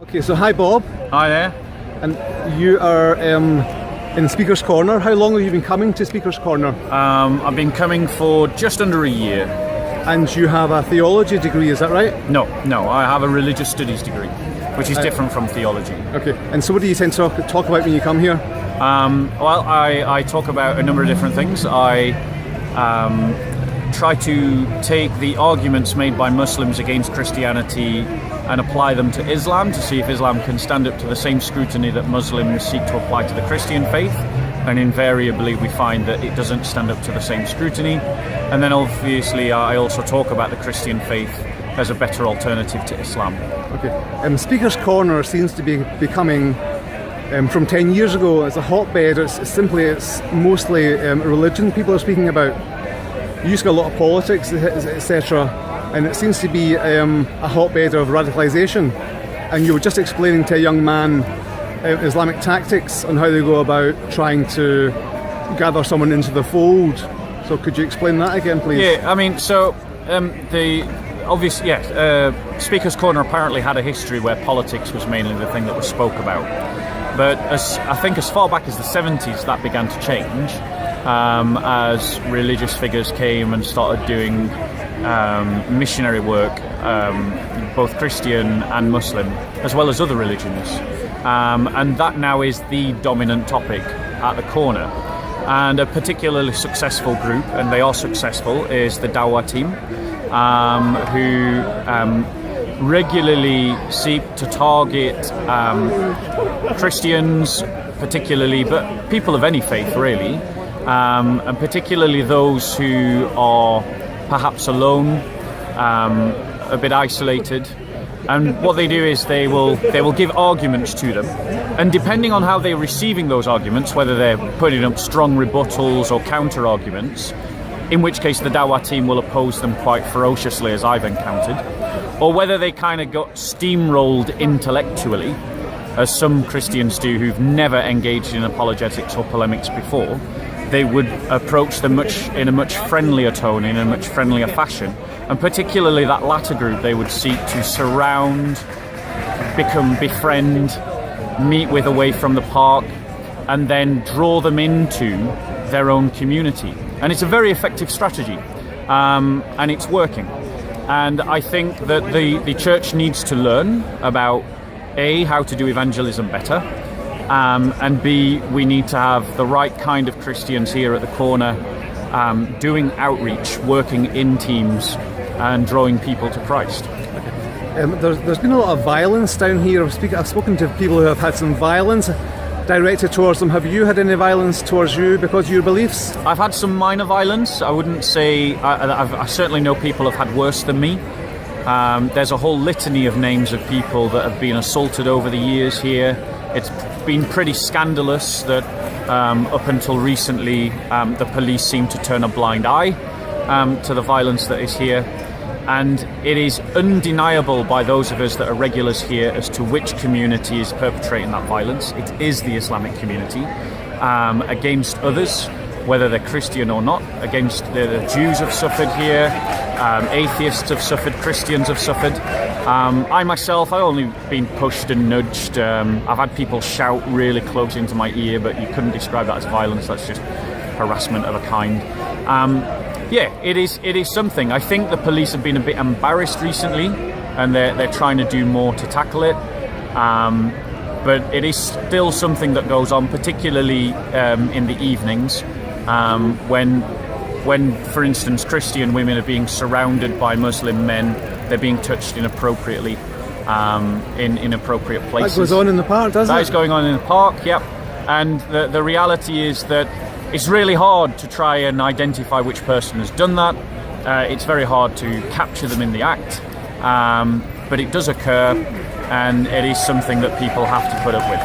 Okay, so hi Bob, Hi there. and you are in Speaker's Corner. How long have you been coming to Speaker's Corner? I've been coming for just under a year. And you have a theology degree, is that right? No, I have a religious studies degree, which is different from theology. Okay, and so what do you tend to talk about when you come here? Well, I talk about a number of different things. I try to take the arguments made by Muslims against Christianity and apply them to Islam to see if Islam can stand up to the same scrutiny that Muslims seek to apply to the Christian faith. And invariably we find that it doesn't stand up to the same scrutiny. And then obviously I also talk about the Christian faith as a better alternative to Islam. Okay, Speaker's Corner seems to be becoming, from 10 years ago, as a hotbed. It's mostly religion people are speaking about. You used to get a lot of politics, etc. And it seems to be a hotbed of radicalisation. And you were just explaining to a young man Islamic tactics on how they go about trying to gather someone into the fold. So could you explain that again, please? Yeah, I mean, so Speaker's Corner apparently had a history where politics was mainly the thing that was spoke about. But I think as far back as the 70s that began to change as religious figures came and started doing missionary work, both Christian and Muslim, as well as other religions. And that now is the dominant topic at the corner. And a particularly successful group, and they are successful, is the Dawah team, who regularly seek to target Christians, particularly, but people of any faith really, and particularly those who are perhaps alone, a bit isolated. And what they do is they will give arguments to them, and depending on how they're receiving those arguments, whether they're putting up strong rebuttals or counter arguments, in which case the Dawah team will oppose them quite ferociously, as I've encountered, or whether they kind of got steamrolled intellectually, as some Christians do who've never engaged in apologetics or polemics before. They would approach them in a much friendlier tone, in a much friendlier fashion. And particularly that latter group, they would seek to surround, befriend, meet with away from the park, and then draw them into their own community. And it's a very effective strategy, and it's working. And I think that the church needs to learn about A, how to do evangelism better, and B, we need to have the right kind of Christians here at the corner, doing outreach, working in teams, and drawing people to Christ. There's been a lot of violence down here. I've spoken to people who have had some violence directed towards them. Have you had any violence towards you because of your beliefs? I've had some minor violence. I wouldn't say, I certainly know people have had worse than me. There's a whole litany of names of people that have been assaulted over the years here. It's been pretty scandalous that up until recently the police seem to turn a blind eye to the violence that is here. And it is undeniable by those of us that are regulars here as to which community is perpetrating that violence. It is the Islamic community against others, whether they're Christian or not. Against the Jews have suffered here, atheists have suffered, Christians have suffered. I myself, I've only been pushed and nudged. I've had people shout really close into my ear, but you couldn't describe that as violence. That's just harassment of a kind. It is something. I think the police have been a bit embarrassed recently, and they're trying to do more to tackle it. But it is still something that goes on, particularly in the evenings, when, for instance, Christian women are being surrounded by Muslim men. They're being touched inappropriately in inappropriate places. That goes on in the park, doesn't it? That is going on in the park, yep. And the reality is that it's really hard to try and identify which person has done that. It's very hard to capture them in the act, but it does occur, and it is something that people have to put up with.